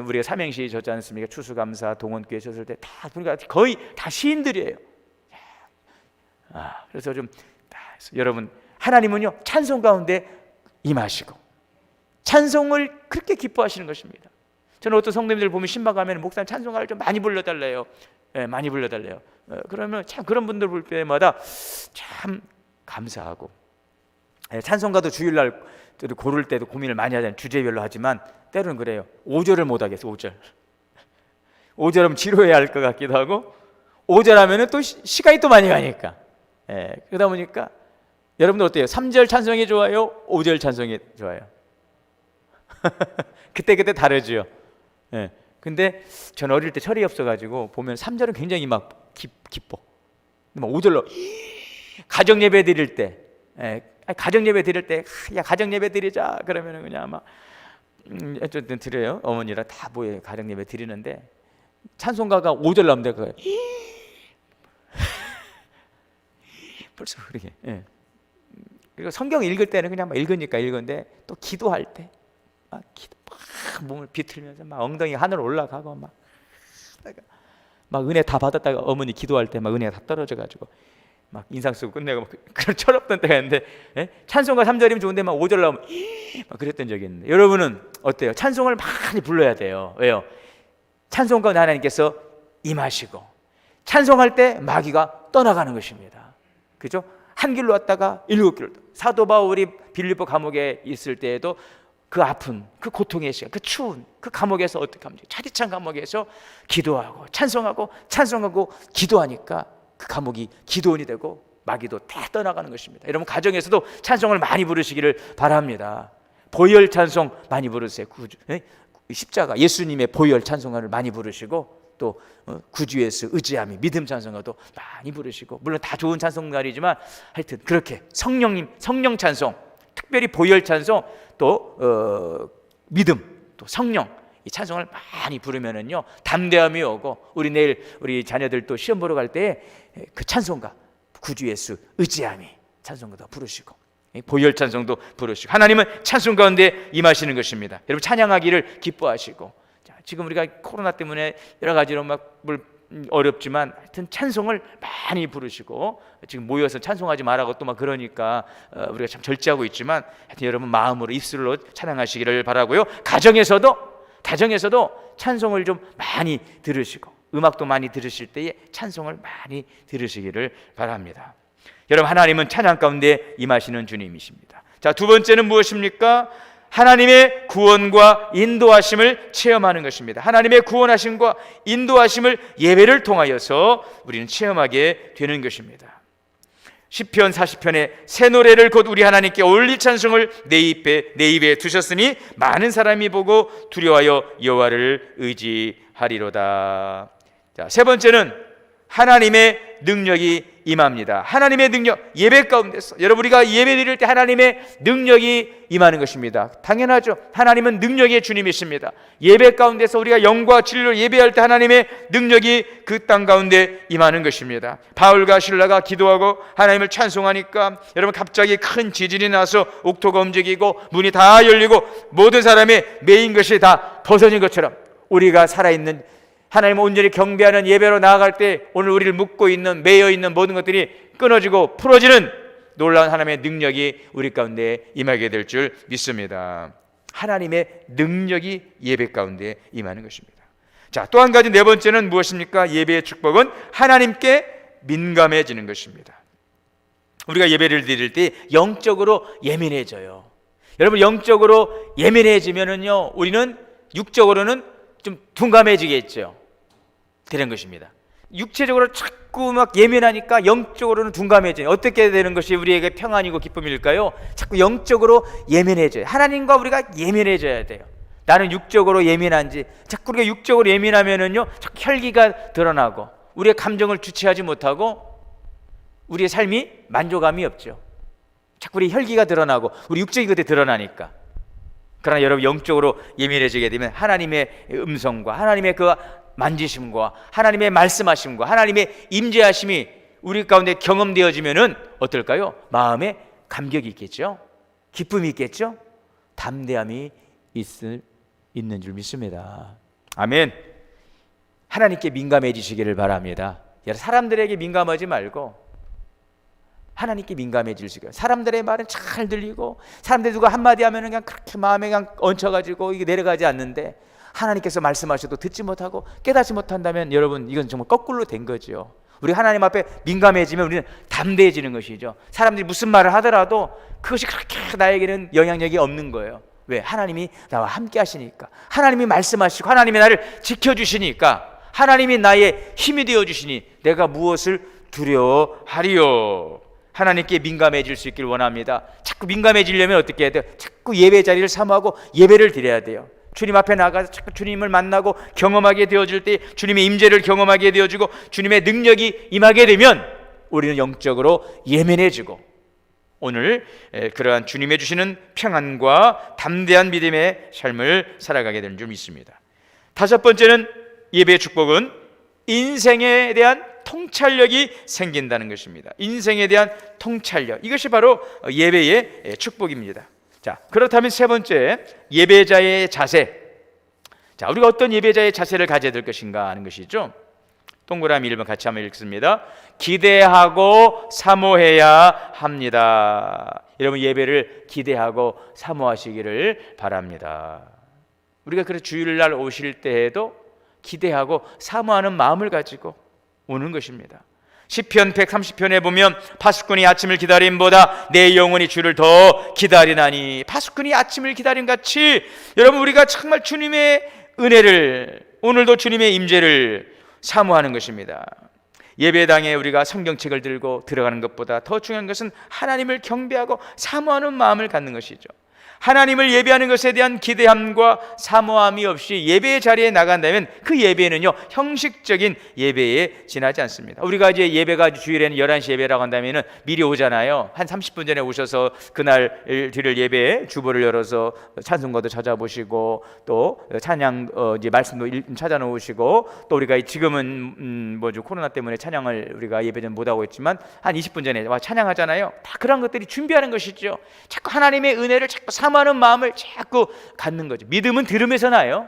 우리가 삼행시 줬지 않습니까? 추수감사 동원교회 줬을 때 다 보니까 거의 다 시인들이에요. 그래서 좀 여러분, 하나님은요 찬송 가운데 임하시고 찬송을 그렇게 기뻐하시는 것입니다. 저는 어떤 성도님들 보면 신방 가면 목사님 찬송가를 좀 많이 불러달래요. 많이 불러달래요. 그러면 참 그런 분들 볼 때마다 참 감사하고, 찬송가도 주일날 고를 때도 고민을 많이 하잖아요. 주제별로 하지만 때로는 그래요. 5절을 못 하겠어. 5절 하면 지루해야 할 것 같기도 하고, 5절 하면은 또 시간이 또 많이 가니까. 그러다 보니까 여러분들 어때요? 3절 찬송이 좋아요? 5절 찬송이 좋아요? 그때 다르죠. 근데 전 어릴 때 철이 없어가지고 보면 3절은 굉장히 막 기뻐. 막 5절로 가정 예배 드릴 때, 가정 예배 드릴 때, 야 가정 예배 드리자 그러면은 그냥 막 어쨌든 드려요. 어머니랑 다 모여 가정 예배 드리는데 찬송가가 5절 나오면 내가 벌써 그렇게. 그리고 성경 읽을 때는 그냥 막 읽으니까 읽은데 또 기도할 때 막 몸을 비틀면서 막 엉덩이 하늘 올라가고 막 은혜 다 받았다가 어머니 기도할 때 막 은혜가 다 떨어져가지고 막 인상 쓰고 끝내고 막 그런 철없던 때가 있는데, 찬송가 3절이면 좋은데 막 5절 나오면 막 그랬던 적이 있는데, 여러분은 어때요? 찬송을 많이 불러야 돼요. 왜요? 찬송 가운데 하나님께서 임하시고 찬송할 때 마귀가 떠나가는 것입니다. 그죠? 한 길로 왔다가 7길로. 사도 바울이 빌립보 감옥에 있을 때에도 그 아픈, 그 고통의 시간, 그 추운 그 감옥에서 어떻게 합니까? 차디찬 감옥에서 기도하고 찬송하고 기도하니까 그 감옥이 기도원이 되고 마귀도 다 떠나가는 것입니다. 여러분 가정에서도 찬송을 많이 부르시기를 바랍니다. 보혈 찬송 많이 부르세요. 십자가 예수님의 보혈 찬송을 많이 부르시고, 또 구주 예수 의지함이 믿음 찬송가도 많이 부르시고, 물론 다 좋은 찬송가이지만 하여튼 그렇게 성령 찬송, 특별히 보혈 찬송, 또 믿음, 또 성령 이 찬송을 많이 부르면은요 담대함이 오고, 우리 내일 우리 자녀들 또 시험 보러 갈 때 그 찬송가 구주 예수 의지함이 찬송가도 부르시고, 보혈 찬송도 부르시고 하나님은 찬송 가운데 임하시는 것입니다. 여러분 찬양하기를 기뻐하시고, 자, 지금 우리가 코로나 때문에 여러 가지로 막 어렵지만 하여튼 찬송을 많이 부르시고, 지금 모여서 찬송하지 말라고 또 막 그러니까 우리가 참 절제하고 있지만 하여튼 여러분 마음으로 입술로 찬양하시기를 바라고요. 가정에서도 찬송을 좀 많이 들으시고 음악도 많이 들으실 때에 찬송을 많이 들으시기를 바랍니다. 여러분 하나님은 찬양 가운데 임하시는 주님이십니다. 자, 두 번째는 무엇입니까? 하나님의 구원과 인도하심을 체험하는 것입니다. 하나님의 구원하심과 인도하심을 예배를 통하여서 우리는 체험하게 되는 것입니다. 시편 40편에 새 노래를 곧 우리 하나님께 올릴 찬송을 내 입에 두셨으니 많은 사람이 보고 두려워하여 여호와를 의지하리로다. 자, 세 번째는 하나님의 능력이 임합니다. 하나님의 능력, 예배 가운데서 여러분 우리가 예배 드릴 때 하나님의 능력이 임하는 것입니다. 당연하죠. 하나님은 능력의 주님이십니다. 예배 가운데서 우리가 영과 진리로 예배할 때 하나님의 능력이 그 땅 가운데 임하는 것입니다. 바울과 실라가 기도하고 하나님을 찬송하니까 여러분 갑자기 큰 지진이 나서 옥토가 움직이고 문이 다 열리고 모든 사람의 매인 것이 다 벗어진 것처럼 우리가 살아있는 하나님을 온전히 경배하는 예배로 나아갈 때 오늘 우리를 묶고 있는 매여 있는 모든 것들이 끊어지고 풀어지는 놀라운 하나님의 능력이 우리 가운데 임하게 될 줄 믿습니다. 하나님의 능력이 예배 가운데 임하는 것입니다. 자, 또 한 가지 네 번째는 무엇입니까? 예배의 축복은 하나님께 민감해지는 것입니다. 우리가 예배를 드릴 때 영적으로 예민해져요. 여러분 영적으로 예민해지면은요 우리는 육적으로는 좀 둔감해지겠죠. 되는 것입니다. 육체적으로 자꾸 막 예민하니까 영적으로는 둔감해져요. 어떻게 되는 것이 우리에게 평안이고 기쁨일까요? 자꾸 영적으로 예민해져요. 하나님과 우리가 예민해져야 돼요. 나는 육적으로 예민한지, 자꾸 우리가 육적으로 예민하면은요 자꾸 혈기가 드러나고 우리의 감정을 주체하지 못하고 우리의 삶이 만족감이 없죠. 자꾸 우리 혈기가 드러나고 우리 육적인 것들이 드러나니까. 그러나 여러분 영적으로 예민해지게 되면 하나님의 음성과 하나님의 그 만지심과 하나님의 말씀하심과 하나님의 임재하심이 우리 가운데 경험되어지면은 어떨까요? 마음에 감격이 있겠죠. 기쁨이 있겠죠. 담대함이 있는 줄 믿습니다. 아멘. 하나님께 민감해지시기를 바랍니다. 사람들에게 민감하지 말고 하나님께 민감해지시고, 사람들의 말은 잘 들리고 사람들이 누가 한마디 하면 그냥 그렇게 마음에 그냥 얹혀가지고 이게 내려가지 않는데 하나님께서 말씀하셔도 듣지 못하고 깨닫지 못한다면 여러분 이건 정말 거꾸로 된 거죠. 우리 하나님 앞에 민감해지면 우리는 담대해지는 것이죠. 사람들이 무슨 말을 하더라도 그것이 그렇게 나에게는 영향력이 없는 거예요. 왜? 하나님이 나와 함께 하시니까, 하나님이 말씀하시고 하나님이 나를 지켜주시니까, 하나님이 나의 힘이 되어주시니 내가 무엇을 두려워하리요. 하나님께 민감해질 수 있기를 원합니다. 자꾸 민감해지려면 어떻게 해야 돼요? 자꾸 예배 자리를 사모하고 예배를 드려야 돼요. 주님 앞에 나가서 자꾸 주님을 만나고 경험하게 되어질 때 주님의 임재를 경험하게 되어지고 주님의 능력이 임하게 되면 우리는 영적으로 예민해지고 오늘 그러한 주님의 주시는 평안과 담대한 믿음의 삶을 살아가게 되는 줄 믿습니다. 다섯 번째는 예배의 축복은 인생에 대한 통찰력이 생긴다는 것입니다. 인생에 대한 통찰력, 이것이 바로 예배의 축복입니다. 자, 그렇다면 세 번째, 예배자의 자세. 자, 우리가 어떤 예배자의 자세를 가져야 될 것인가 하는 것이죠. 동그라미 1번 같이 한번 읽습니다. 기대하고 사모해야 합니다. 여러분 예배를 기대하고 사모하시기를 바랍니다. 우리가 그래서 주일날 오실 때에도 기대하고 사모하는 마음을 가지고 오는 것입니다. 시편 130편에 보면 파수꾼이 아침을 기다림보다 내 영혼이 주를 더 기다리나니, 파수꾼이 아침을 기다림 같이 여러분 우리가 정말 주님의 은혜를, 오늘도 주님의 임재를 사모하는 것입니다. 예배당에 우리가 성경책을 들고 들어가는 것보다 더 중요한 것은 하나님을 경배하고 사모하는 마음을 갖는 것이죠. 하나님을 예배하는 것에 대한 기대함과 사모함이 없이 예배의 자리에 나간다면 그 예배는요, 형식적인 예배에 지나지 않습니다. 우리가 이제 예배가 주일에는 11시 예배라고 한다면 미리 오잖아요. 한 30분 전에 오셔서 그날 드릴 예배에 주보를 열어서 찬송가도 찾아보시고 또 찬양 이제 말씀도 찾아놓으시고, 또 우리가 지금은 뭐죠, 코로나 때문에 찬양을 우리가 예배는 못 하고 있지만 한 20분 전에 와 찬양하잖아요. 다 그런 것들이 준비하는 것이죠. 자꾸 하나님의 은혜를 자꾸 사모하는 마음을 자꾸 갖는 거죠. 믿음은 들음에서 나요.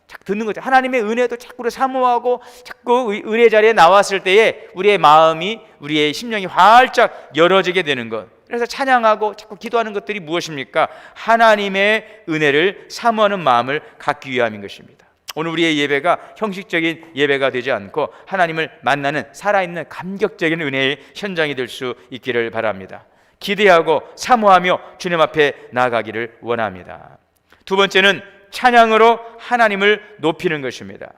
자꾸 듣는 거죠. 하나님의 은혜도 자꾸 사모하고 자꾸 은혜 자리에 나왔을 때에 우리의 마음이, 우리의 심령이 활짝 열어지게 되는 것. 그래서 찬양하고 자꾸 기도하는 것들이 무엇입니까? 하나님의 은혜를 사모하는 마음을 갖기 위함인 것입니다. 오늘 우리의 예배가 형식적인 예배가 되지 않고 하나님을 만나는 살아있는 감격적인 은혜의 현장이 될 수 있기를 바랍니다. 기대하고 사모하며 주님 앞에 나아가기를 원합니다. 두 번째는 찬양으로 하나님을 높이는 것입니다.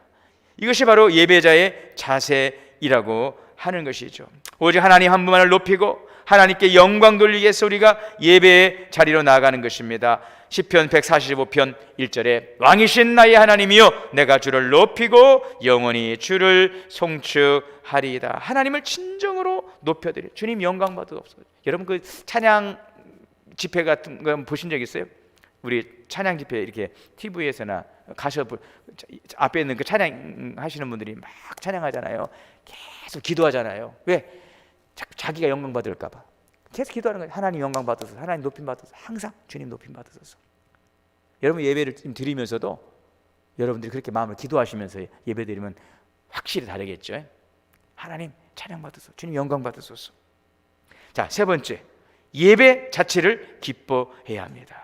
이것이 바로 예배자의 자세이라고 하는 것이죠. 오직 하나님 한 분만을 높이고 하나님께 영광 돌리기 위해서 우리가 예배의 자리로 나아가는 것입니다. 시편 145편 1절에 왕이신 나의 하나님이여 내가 주를 높이고 영원히 주를 송축하리이다. 하나님을 진정으로 높여드려 주님 영광 받으옵소서. 여러분 그 찬양 집회 같은 거 보신 적 있어요? 우리 찬양 집회 이렇게 TV에서나 가셔 앞에 있는 그 찬양 하시는 분들이 막 찬양하잖아요. 계속 기도하잖아요. 왜? 자기가 영광 받을까 봐 계속 기도하는 거예요. 하나님 영광 받으소서, 하나님 높임 받으소서, 항상 주님 높임 받으소서. 여러분 예배를 드리면서도 여러분들이 그렇게 마음을 기도하시면서 예배 드리면 확실히 다르겠죠. 하나님 찬양 받으소서, 주님 영광 받으소서. 자, 세 번째, 예배 자체를 기뻐해야 합니다.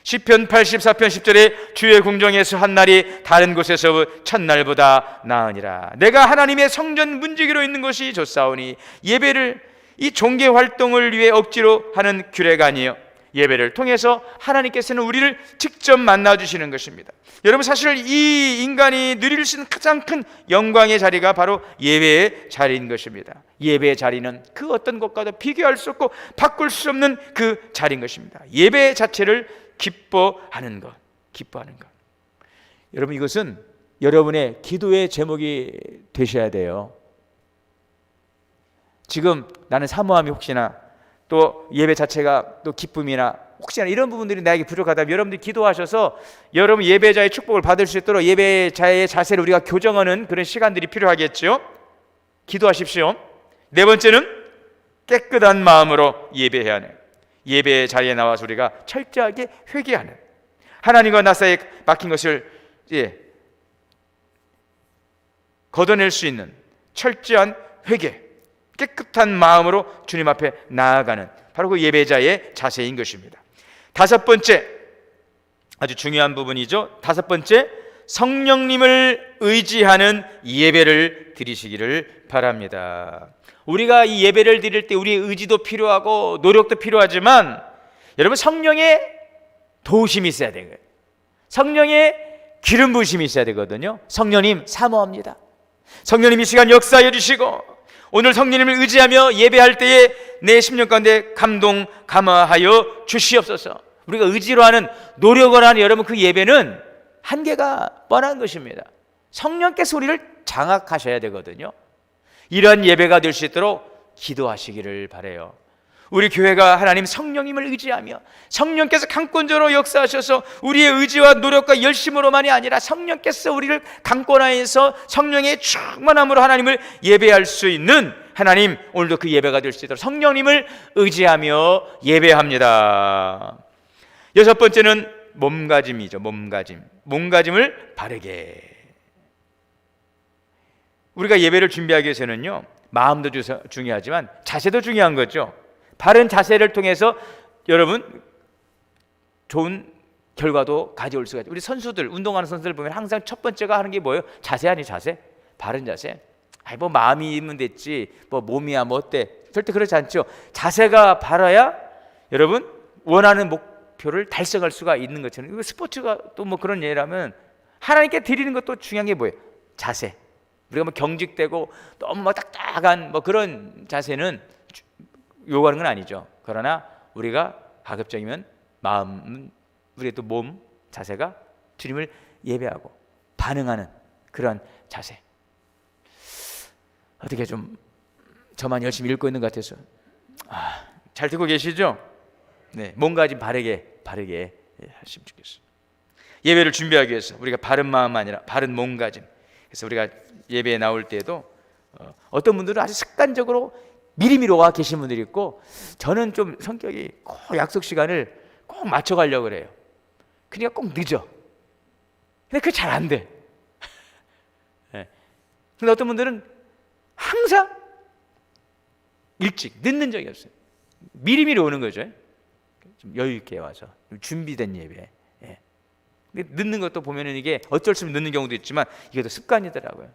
시편 84편 10절에 주의 궁정에서 한 날이 다른 곳에서 첫날보다 나으니라. 내가 하나님의 성전 문지기로 있는 것이 좋사오니. 예배를 이 종교 활동을 위해 억지로 하는 규례가 아니에요. 예배를 통해서 하나님께서는 우리를 직접 만나주시는 것입니다. 여러분 사실 이 인간이 누릴 수 있는 가장 큰 영광의 자리가 바로 예배의 자리인 것입니다. 예배의 자리는 그 어떤 것과도 비교할 수 없고 바꿀 수 없는 그 자리인 것입니다. 예배 자체를 기뻐하는 것, 기뻐하는 것. 여러분 이것은 여러분의 기도의 제목이 되셔야 돼요. 지금 나는 사모함이 혹시나 또 예배 자체가 또 기쁨이나 혹시나 이런 부분들이 나에게 부족하다면 여러분들이 기도하셔서 여러분 예배자의 축복을 받을 수 있도록 예배자의 자세를 우리가 교정하는 그런 시간들이 필요하겠죠. 기도하십시오. 네 번째는 깨끗한 마음으로 예배해야 하는, 예배의 자리에 나와서 우리가 철저하게 회개하는, 하나님과 나 사이에 막힌 것을 걷어낼 수 있는 철저한 회개, 깨끗한 마음으로 주님 앞에 나아가는 바로 그 예배자의 자세인 것입니다. 다섯 번째, 아주 중요한 부분이죠. 다섯 번째, 성령님을 의지하는 예배를 드리시기를 바랍니다. 우리가 이 예배를 드릴 때 우리의 의지도 필요하고 노력도 필요하지만 여러분 성령의 도우심이 있어야 돼요. 성령의 기름 부으심이 있어야 되거든요. 성령님 사모합니다. 성령님 이 시간 역사해 주시고 오늘 성령님을 의지하며 예배할 때에 내 심령 가운데 감동 감화하여 주시옵소서. 우리가 의지로 하는, 노력을 하는 여러분 그 예배는 한계가 뻔한 것입니다. 성령께서 우리를 장악하셔야 되거든요. 이러한 예배가 될 수 있도록 기도하시기를 바라요. 우리 교회가 하나님 성령님을 의지하며 성령께서 강권적으로 역사하셔서 우리의 의지와 노력과 열심으로만이 아니라 성령께서 우리를 강권하여서 성령의 충만함으로 하나님을 예배할 수 있는, 하나님 오늘도 그 예배가 될 수 있도록 성령님을 의지하며 예배합니다. 여섯 번째는 몸가짐이죠. 몸가짐을 바르게. 우리가 예배를 준비하기 위해서는요, 마음도 중요하지만 자세도 중요한 거죠. 바른 자세를 통해서 여러분 좋은 결과도 가져올 수가 있어요. 우리 선수들, 운동하는 선수들 보면 항상 첫 번째가 하는 게 뭐예요? 자세 아니 자세? 바른 자세. 아이 뭐 마음이면 됐지 뭐 몸이야 뭐 어때? 절대 그렇지 않죠. 자세가 바라야 여러분 원하는 목표를 달성할 수가 있는 것처럼, 이거 스포츠가 또 뭐 그런 예라면 하나님께 드리는 것도 중요한 게 뭐예요? 자세. 우리가 뭐 경직되고 너무 뭐 딱딱한 뭐 그런 자세는 요구하는 건 아니죠. 그러나 우리가 가급적이면 마음은 우리의 또 몸 자세가 주님을 예배하고 반응하는 그런 자세. 어떻게 좀 저만 열심히 읽고 있는 것 같아서 잘 듣고 계시죠? 네, 뭔가 좀 바르게 하시면 좋겠어요. 예배를 준비하기 위해서 우리가 바른 마음 아니라 바른 몸가짐. 그래서 우리가 예배에 나올 때도 어떤 분들은 아주 습관적으로 미리미리 와 계신 분들이 있고, 저는 좀 성격이 꼭 약속 시간을 꼭 맞춰가려고 그래요. 그러니까 꼭 늦어. 근데 그게 잘 안 돼. 네. 근데 어떤 분들은 항상 일찍 늦는 적이 없어요. 미리미리 오는 거죠. 좀 여유 있게 와서 준비된 예배. 예. 늦는 것도 보면은 이게 어쩔 수 없이 늦는 경우도 있지만 이게 또 습관이더라고요.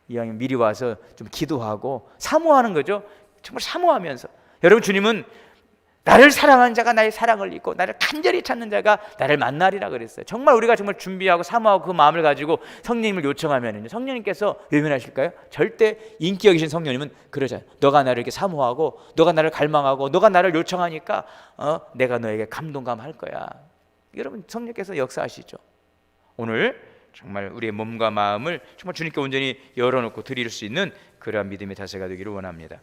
이왕이면 미리 와서 좀 기도하고 사모하는 거죠. 정말 사모하면서. 여러분, 주님은 나를 사랑하는 자가 나의 사랑을 잊고 나를 간절히 찾는 자가 나를 만나리라 그랬어요. 정말 우리가 정말 준비하고 사모하고 그 마음을 가지고 성령님을 요청하면요, 성령님께서 외면하실까요? 절대 인기 여기신 성령님은 그러잖아요. 너가 나를 이렇게 사모하고 너가 나를 갈망하고 너가 나를 요청하니까 내가 너에게 감동감할 거야. 여러분, 성령께서 역사하시죠. 오늘 정말 우리의 몸과 마음을 정말 주님께 온전히 열어놓고 드릴 수 있는 그러한 믿음의 자세가 되기를 원합니다.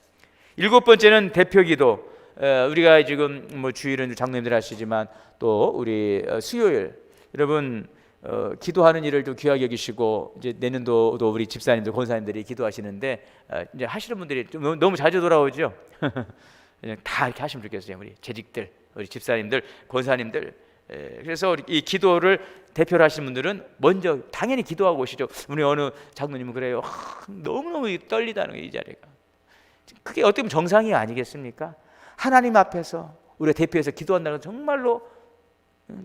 7번째는 대표기도. 우리가 지금 뭐 주일은 장로님들 하시지만 또 우리 수요일 여러분 기도하는 일을 좀 귀하게 여기시고, 이제 내년도도 우리 집사님들 권사님들이 기도하시는데 이제 하시는 분들이 좀 너무 자주 돌아오죠. 그냥 다 이렇게 하시면 좋겠어요. 우리 재직들, 우리 집사님들, 권사님들. 그래서 이 기도를 대표로 하시는 분들은 먼저 당연히 기도하고 오시죠. 우리 어느 장로님은 그래요. 너무너무 떨리다는 거예요, 이 자리가. 그게 어떻게 보면 정상이 아니겠습니까? 하나님 앞에서 우리가 대표해서 기도한다는 건 정말로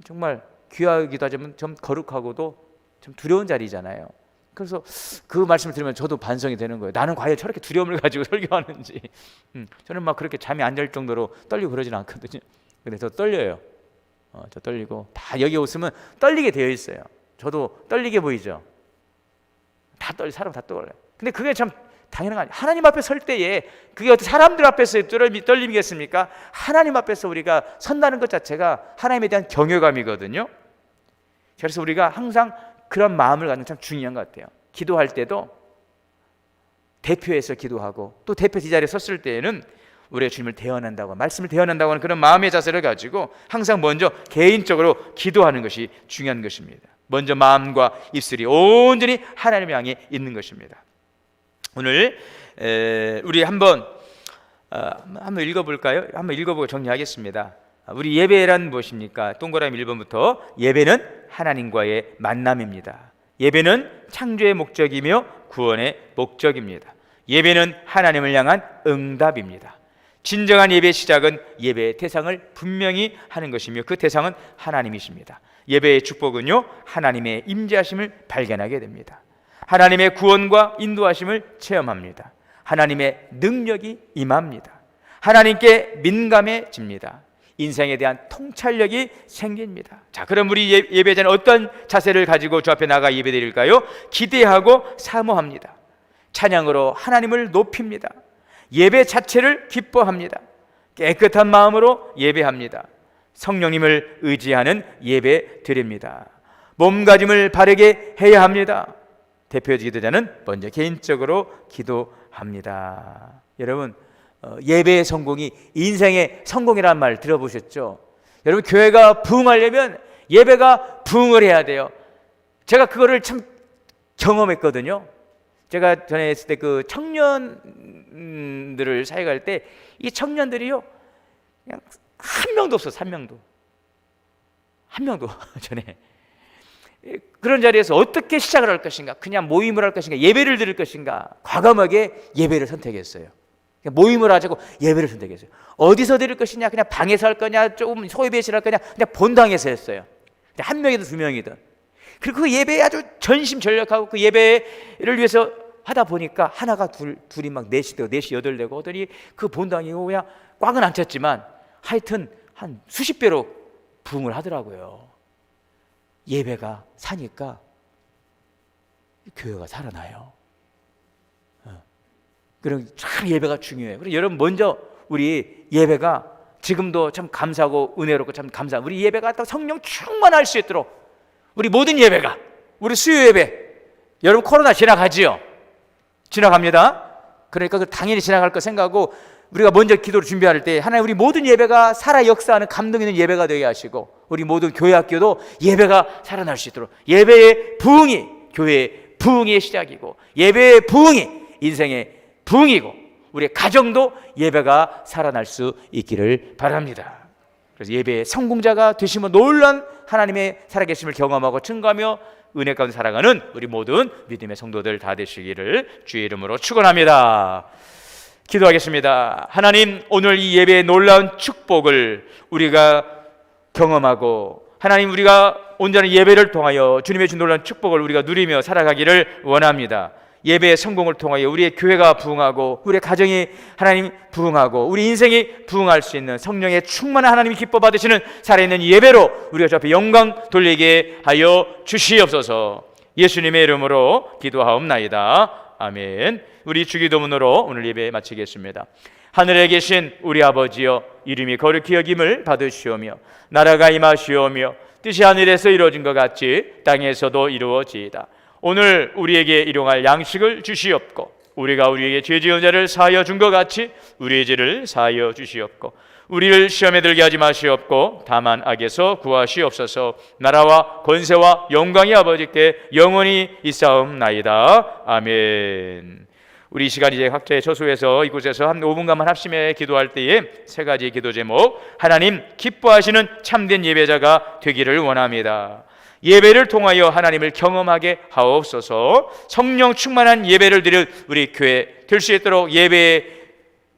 정말 귀하기도 하지만 좀 거룩하고도 좀 두려운 자리잖아요. 그래서 그 말씀을 들으면 저도 반성이 되는 거예요. 나는 과연 저렇게 두려움을 가지고 설교하는지. 저는 막 그렇게 잠이 안 잘 정도로 떨리고 그러지는 않거든요. 근데 저 떨려요. 저 떨리고, 다 여기 오시면 떨리게 되어 있어요. 저도 떨리게 보이죠. 사람 다 떨려요. 근데 그게 참 당연한 거 아니에요. 하나님 앞에 설 때에 그게 어떤 사람들 앞에서의 떨림이겠습니까? 하나님 앞에서 우리가 선다는 것 자체가 하나님에 대한 경외감이거든요. 그래서 우리가 항상 그런 마음을 갖는 참 중요한 것 같아요. 기도할 때도 대표해서 기도하고, 또 대표해서 이 자리에 섰을 때에는 우리가 주님을 대언한다고, 말씀을 대언한다고 하는 그런 마음의 자세를 가지고 항상 먼저 개인적으로 기도하는 것이 중요한 것입니다. 먼저 마음과 입술이 온전히 하나님을 향해 있는 것입니다. 오늘 우리 한번 읽어볼까요? 한번 읽어보고 정리하겠습니다. 우리 예배란 무엇입니까? 동그라미 1번부터. 예배는 하나님과의 만남입니다. 예배는 창조의 목적이며 구원의 목적입니다. 예배는 하나님을 향한 응답입니다. 진정한 예배의 시작은 예배의 대상을 분명히 하는 것이며 그 대상은 하나님이십니다. 예배의 축복은요, 하나님의 임재하심을 발견하게 됩니다. 하나님의 구원과 인도하심을 체험합니다. 하나님의 능력이 임합니다. 하나님께 민감해집니다. 인생에 대한 통찰력이 생깁니다. 자, 그럼 우리 예배자는 어떤 자세를 가지고 주 앞에 나가 예배드릴까요? 기대하고 사모합니다. 찬양으로 하나님을 높입니다. 예배 자체를 기뻐합니다. 깨끗한 마음으로 예배합니다. 성령님을 의지하는 예배 드립니다. 몸가짐을 바르게 해야 합니다. 대표 기도자는 먼저 개인적으로 기도합니다. 여러분, 예배의 성공이 인생의 성공이라는 말 들어보셨죠? 여러분, 교회가 부흥하려면 예배가 부흥을 해야 돼요. 제가 그거를 참 경험했거든요. 제가 전에 했을 때 그 청년들을 사역할 때 이 청년들이요, 그냥 한 명도 없었어. 한 명도 전에. 그런 자리에서 어떻게 시작을 할 것인가, 그냥 모임을 할 것인가, 예배를 드릴 것인가, 과감하게 예배를 선택했어요. 모임을 하자고 예배를 선택했어요. 어디서 드릴 것이냐, 그냥 방에서 할 거냐, 조금 소예배실 할 거냐, 그냥 본당에서 했어요. 한 명이든 두 명이든. 그리고 그 예배에 아주 전심전력하고 그 예배를 위해서 하다 보니까 하나가 둘이 막 넷이 되고 넷이 여덟 되고 하더니 그 본당이고 그냥 꽉은 안 찼지만 하여튼 한 수십 배로 부흥을 하더라고요. 예배가 사니까 교회가 살아나요. 그럼 참 예배가 중요해요. 그리고 여러분, 먼저 우리 예배가 지금도 참 감사하고 은혜롭고 참 감사. 우리 예배가 또 성령 충만할 수 있도록 우리 모든 예배가, 우리 수요 예배, 여러분 코로나 지나가지요? 지나갑니다. 그러니까 그 당연히 지나갈 거 생각하고 우리가 먼저 기도를 준비할 때 하나님 우리 모든 예배가 살아 역사하는 감동 있는 예배가 되게 하시고 우리 모든 교회 학교도 예배가 살아날 수 있도록 예배의 부흥이 교회의 부흥의 시작이고 예배의 부흥이 인생의 부흥이고 우리 가정도 예배가 살아날 수 있기를 바랍니다. 그래서 예배의 성공자가 되시면 놀란 하나님의 살아계심을 경험하고 증거하며 은혜 가운데 살아가는 우리 모든 믿음의 성도들 다 되시기를 주의 이름으로 축원합니다. 기도하겠습니다. 하나님, 오늘 이 예배의 놀라운 축복을 우리가 경험하고 하나님 우리가 온전한 예배를 통하여 주님의 준 놀라운 축복을 우리가 누리며 살아가기를 원합니다. 예배의 성공을 통하여 우리의 교회가 부흥하고 우리의 가정이 하나님 부흥하고 우리 인생이 부흥할 수 있는 성령의 충만한 하나님이 기뻐 받으시는 살아있는 예배로 우리가 주 앞에 영광 돌리게 하여 주시옵소서. 예수님의 이름으로 기도하옵나이다. 아멘. 우리 주기도문으로 오늘 예배 마치겠습니다. 하늘에 계신 우리 아버지여, 이름이 거룩히 여김을 받으시오며 나라가 임하시오며 뜻이 하늘에서 이루어진 것 같이 땅에서도 이루어지이다. 오늘 우리에게 일용할 양식을 주시옵고 우리가 우리에게 죄 지은 자를 사하여 준 것 같이 우리의 죄를 사하여 주시옵고 우리를 시험에 들게 하지 마시옵고 다만 악에서 구하시옵소서. 나라와 권세와 영광이 아버지께 영원히 있사옵나이다. 아멘. 우리 이 시간 이제 각자의 처소에서 이곳에서 한 5분간만 합심해 기도할 때에 세 가지 기도 제목, 하나님 기뻐하시는 참된 예배자가 되기를 원합니다. 예배를 통하여 하나님을 경험하게 하옵소서. 성령 충만한 예배를 드릴 우리 교회 될 수 있도록 예배에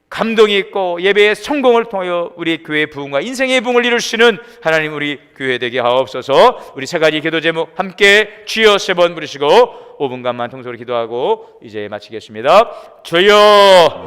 감동이 있고 예배의 성공을 통하여 우리 교회의 부흥과 인생의 부흥을 이룰 수 있는 하나님 우리 교회 되게 하옵소서. 우리 세 가지 기도 제목 함께 주여 3번 부르시고 5분간만 통성으로 기도하고 이제 마치겠습니다. 주여